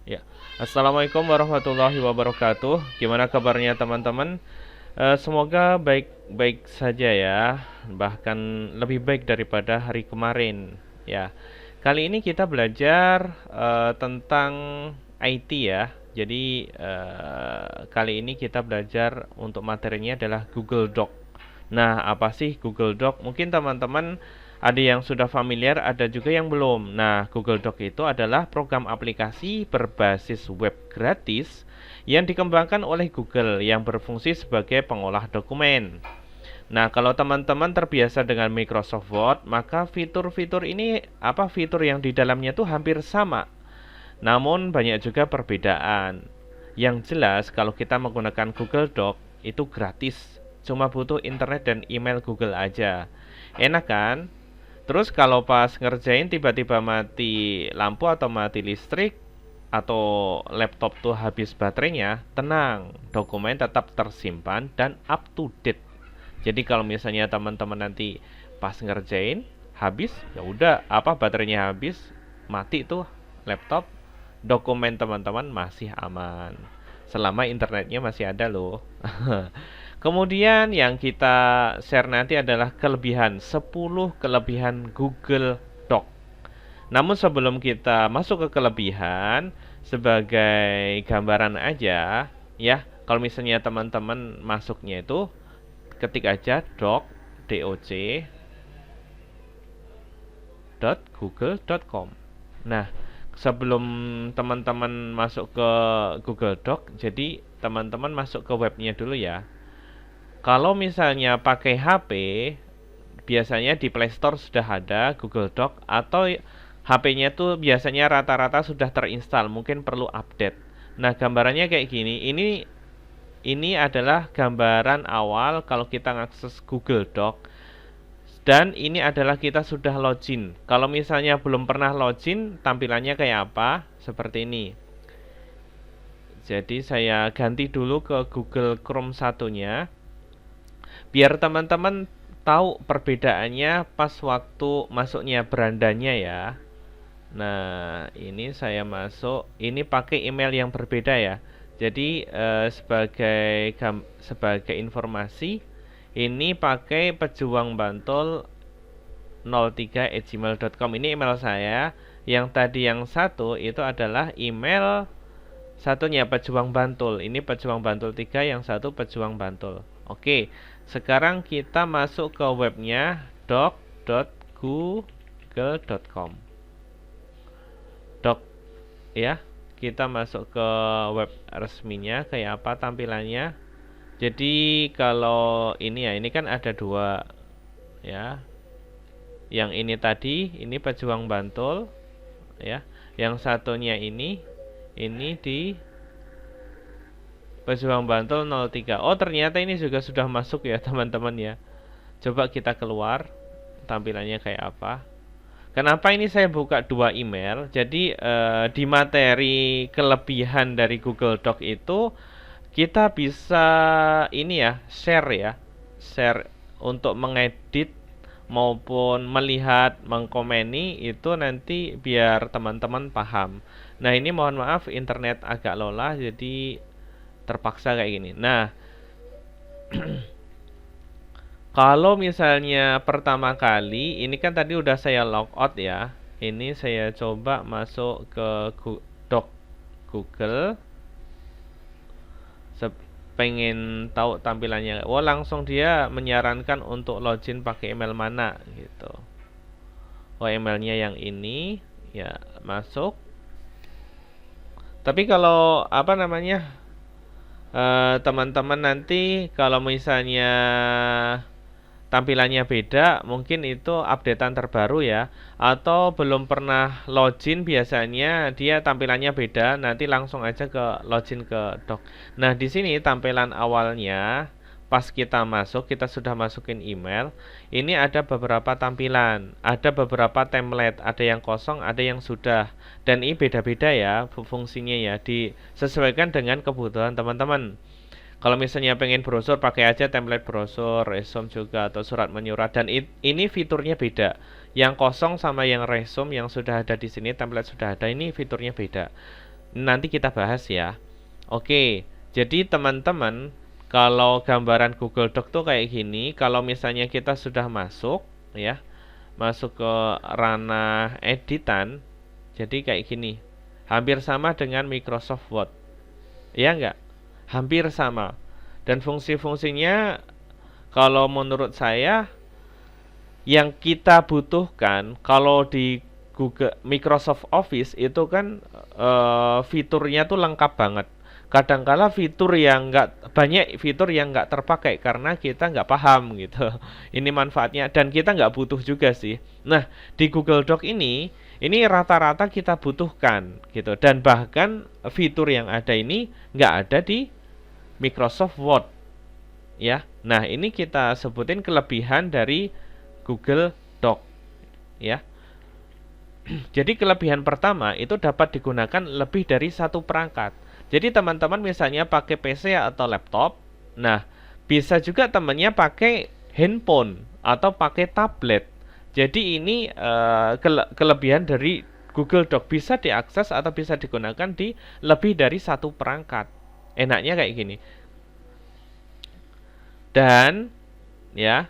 Ya, Assalamualaikum warahmatullahi wabarakatuh. Gimana kabarnya teman-teman? Semoga baik-baik saja ya, bahkan lebih baik daripada hari kemarin. Ya, kali ini kita belajar tentang IT ya. Jadi kali ini kita belajar untuk materinya adalah Google Doc. Nah, apa sih Google Doc? Mungkin teman-teman ada yang sudah familiar, ada juga yang belum. Nah, Google Doc itu adalah program aplikasi berbasis web gratis yang dikembangkan oleh Google yang berfungsi sebagai pengolah dokumen. Nah, kalau teman-teman terbiasa dengan Microsoft Word, maka fitur-fitur ini fitur yang di dalamnya itu hampir sama. Namun banyak juga perbedaan. Yang jelas kalau kita menggunakan Google Doc itu gratis. Cuma butuh internet dan email Google aja. Enak kan? Terus kalau pas ngerjain tiba-tiba mati lampu atau mati listrik atau laptop tuh habis baterainya, tenang, dokumen tetap tersimpan dan up to date. Jadi kalau misalnya teman-teman nanti pas ngerjain habis, ya udah baterainya habis, mati tuh laptop, dokumen teman-teman masih aman. Selama internetnya masih ada loh. Kemudian yang kita share nanti adalah kelebihan 10 kelebihan Google Doc. Namun sebelum kita masuk ke kelebihan, sebagai gambaran aja ya, kalau misalnya teman-teman masuknya itu ketik aja doc.google.com. Nah, sebelum teman-teman masuk ke Google Doc, jadi teman-teman masuk ke webnya dulu ya. Kalau misalnya pakai HP, biasanya di Play Store sudah ada Google Doc, atau HP-nya tuh biasanya rata-rata sudah terinstall, mungkin perlu update. Nah, gambarannya kayak gini. Ini adalah gambaran awal kalau kita ngakses Google Doc. Dan ini adalah kita sudah login. Kalau misalnya belum pernah login, tampilannya kayak apa? Seperti ini. Jadi saya ganti dulu ke Google Chrome satunya, biar teman-teman tahu perbedaannya pas waktu masuknya berandanya ya. Nah, ini saya masuk, ini pakai email yang berbeda ya. Jadi sebagai informasi, ini pakai pejuangbantul03@gmail.com. Ini email saya. Yang tadi yang satu itu adalah email satunya Pejuang Bantul. Ini Pejuang Bantul 3, yang satu Pejuang Bantul. Oke, sekarang kita masuk ke webnya doc.google.com. Doc ya, kita masuk ke web resminya, kayak apa tampilannya. Jadi kalau ini ya, ini kan ada dua ya. Yang ini tadi, ini Pejuang Bantul ya. Yang satunya ini di Pejuang Bantul 03. Oh, ternyata ini juga sudah masuk ya teman-teman ya. Coba kita keluar, tampilannya kayak apa. Kenapa ini saya buka dua email? Jadi di materi kelebihan dari Google Doc itu kita bisa ini ya, share untuk mengedit maupun melihat, mengkomeni itu nanti biar teman-teman paham. Nah, ini mohon maaf internet agak lelah jadi terpaksa kayak gini. Nah, kalau misalnya pertama kali, ini kan tadi udah saya logout ya. Ini saya coba masuk ke Doc Google. Pengen tahu tampilannya. Oh, langsung dia menyarankan untuk login pakai email mana gitu. Oh, emailnya yang ini. Ya, masuk. Tapi kalau teman-teman nanti kalau misalnya tampilannya beda, mungkin itu updatean terbaru ya. Atau belum pernah login, biasanya dia tampilannya beda, nanti langsung aja ke login ke doc. Nah, di sini tampilan awalnya pas kita masuk, kita sudah masukin email, ini ada beberapa tampilan, ada beberapa template, ada yang kosong, ada yang sudah. Dan ini beda-beda ya fungsinya ya, disesuaikan dengan kebutuhan teman-teman. Kalau misalnya pengen brosur, pakai aja template brosur, resume juga, atau surat menyurat. Dan ini fiturnya beda. Yang kosong sama yang resume yang sudah ada di sini, template sudah ada, ini fiturnya beda. Nanti kita bahas ya. Oke, jadi teman-teman, kalau gambaran Google Doc tuh kayak gini, kalau misalnya kita sudah masuk ya, masuk ke ranah editan, jadi kayak gini. Hampir sama dengan Microsoft Word. Ya enggak? Hampir sama. Dan fungsi-fungsinya kalau menurut saya yang kita butuhkan kalau di Google Microsoft Office itu kan fiturnya tuh lengkap banget. Kadangkala fitur yang nggak banyak fitur yang nggak terpakai karena kita nggak paham gitu. Ini manfaatnya dan kita nggak butuh juga sih. Nah di Google Doc ini rata-rata kita butuhkan gitu dan bahkan fitur yang ada ini nggak ada di Microsoft Word ya. Nah ini kita sebutin kelebihan dari Google Doc ya. Jadi kelebihan pertama itu dapat digunakan lebih dari satu perangkat. Jadi teman-teman misalnya pakai PC atau laptop, nah bisa juga temannya pakai handphone atau pakai tablet. Jadi ini kelebihan dari Google Doc bisa diakses atau bisa digunakan di lebih dari satu perangkat. Enaknya kayak gini. Dan ya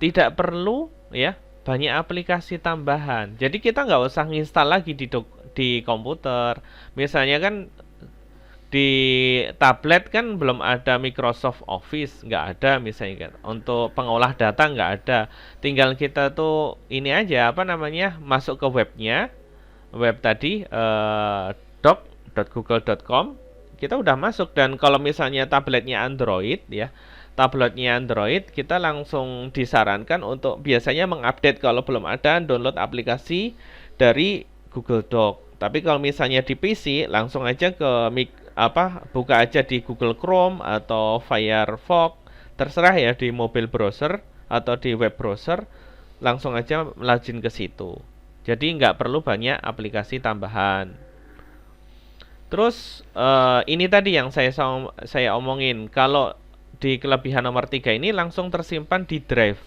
tidak perlu ya banyak aplikasi tambahan. Jadi kita nggak usah nginstal lagi di komputer. Misalnya kan di tablet kan belum ada Microsoft Office, nggak ada misalnya kan. Untuk pengolah data nggak ada. Tinggal kita tuh ini aja apa namanya masuk ke webnya, web tadi doc.google.com. Kita udah masuk dan kalau misalnya tabletnya Android ya, tabletnya Android kita langsung disarankan untuk biasanya mengupdate kalau belum ada download aplikasi dari Google Doc. Tapi kalau misalnya di PC langsung aja ke buka aja di Google Chrome atau Firefox, terserah ya di mobile browser atau di web browser, langsung aja login ke situ. Jadi nggak perlu banyak aplikasi tambahan. Terus ini tadi yang saya omongin, kalau di kelebihan nomor 3 ini langsung tersimpan di drive.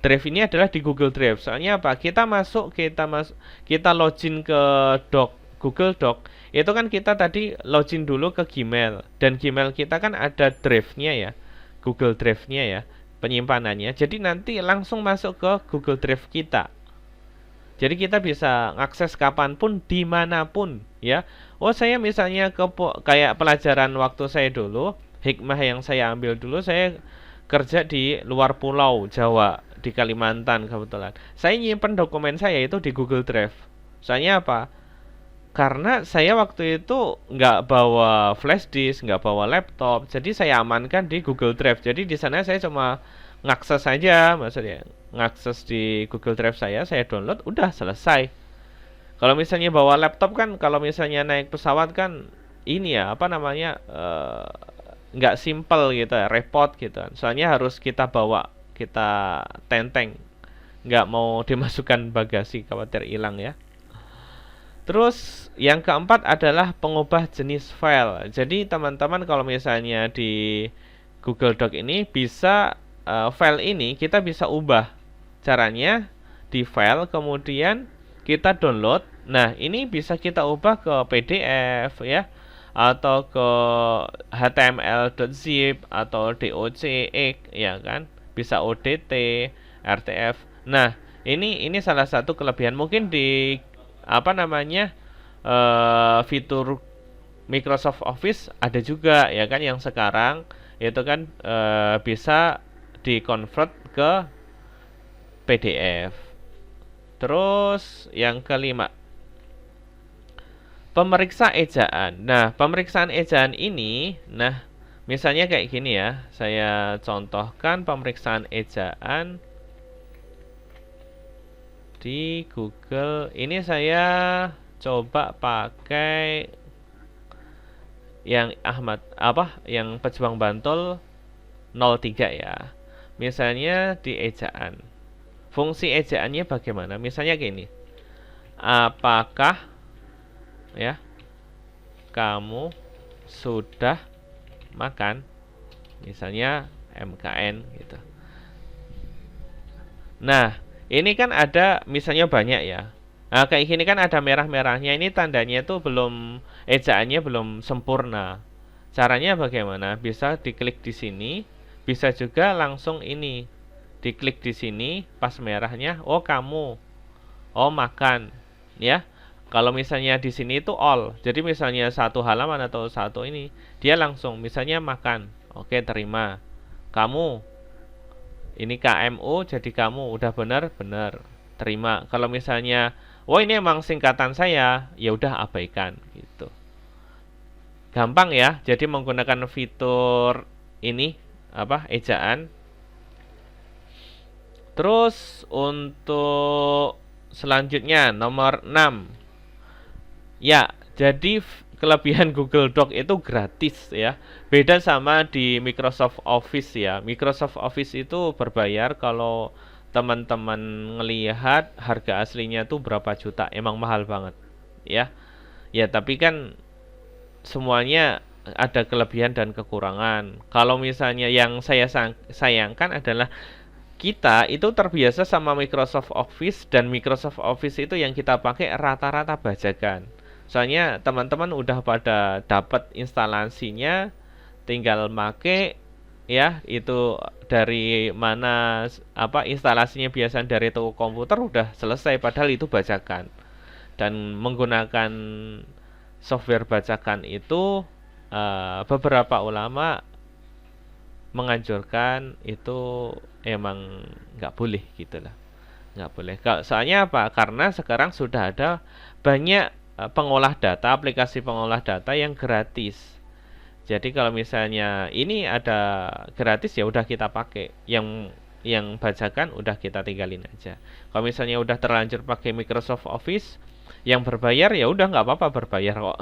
Drive ini adalah di Google Drive. Soalnya apa? Kita login ke Google Doc. Itu kan kita tadi login dulu ke Gmail dan Gmail kita kan ada drive-nya ya. Google Drive-nya ya, penyimpanannya. Jadi nanti langsung masuk ke Google Drive kita. Jadi kita bisa akses kapanpun, dimanapun ya. Oh saya misalnya kayak pelajaran waktu saya dulu, hikmah yang saya ambil dulu, saya kerja di luar pulau Jawa, di Kalimantan kebetulan. Saya nyimpen dokumen saya itu di Google Drive. Soalnya apa? Karena saya waktu itu nggak bawa flash disk, nggak bawa laptop, jadi saya amankan di Google Drive. Jadi di sana saya cuma ngakses saja, maksudnya ngakses di Google Drive saya download, udah selesai. Kalau misalnya bawa laptop kan, kalau misalnya naik pesawat kan, ini ya apa namanya nggak simple gitu ya, repot gitu. Soalnya harus kita bawa, kita tenteng, nggak mau dimasukkan bagasi, khawatir hilang ya. Terus yang keempat adalah pengubah jenis file. Jadi teman-teman kalau misalnya di Google Doc ini bisa file ini kita bisa ubah. Caranya di file kemudian kita download. Nah, ini bisa kita ubah ke PDF ya atau ke html.zip atau docx ya kan. Bisa ODT, RTF. Nah, ini salah satu kelebihan mungkin di apa namanya fitur Microsoft Office ada juga ya kan yang sekarang itu kan bisa di-convert ke PDF. Terus yang kelima, pemeriksa ejaan. Nah, pemeriksaan ejaan ini, nah misalnya kayak gini ya, saya contohkan pemeriksaan ejaan di Google. Ini saya coba pakai yang yang Pejuang Bantul 03 ya. Misalnya di ejaan. Fungsi ejaannya bagaimana? Misalnya gini. Apakah ya kamu sudah makan? Misalnya MKN gitu. Nah, ini kan ada misalnya banyak ya. Nah, kayak gini kan ada merah-merahnya, ini tandanya itu belum, ejaannya belum sempurna. Caranya bagaimana? Bisa diklik di sini, bisa juga langsung ini. Diklik di sini pas merahnya, oh kamu, oh makan, ya. Kalau misalnya di sini itu all. Jadi misalnya satu halaman atau satu ini, dia langsung misalnya makan. Oke, terima. Kamu, ini KMU jadi kamu, udah benar, benar. Terima. Kalau misalnya, oh ini emang singkatan saya, ya udah abaikan gitu. Gampang ya. Jadi menggunakan fitur ini apa ejaan. Terus untuk selanjutnya nomor 6. Ya, jadi kelebihan Google Doc itu gratis ya. Beda sama di Microsoft Office ya. Microsoft Office itu berbayar. Kalau teman-teman ngelihat harga aslinya tuh berapa juta, emang mahal banget ya. Ya, tapi kan semuanya ada kelebihan dan kekurangan. Kalau misalnya yang saya sayangkan adalah kita itu terbiasa sama Microsoft Office, dan Microsoft Office itu yang kita pakai rata-rata bajakan. Soalnya teman-teman udah pada dapat instalasinya, tinggal make ya, itu dari mana apa instalasinya biasa dari toko komputer udah selesai, padahal itu bajakan. Dan menggunakan software bacakan itu beberapa ulama menganjurkan itu emang nggak boleh gitu lah, nggak boleh. Soalnya apa? Karena sekarang sudah ada banyak pengolah data, aplikasi pengolah data yang gratis. Jadi kalau misalnya ini ada gratis ya udah kita pakai, yang bajakan udah kita tinggalin aja. Kalau misalnya udah terlanjur pakai Microsoft Office yang berbayar ya udah nggak apa-apa berbayar kok.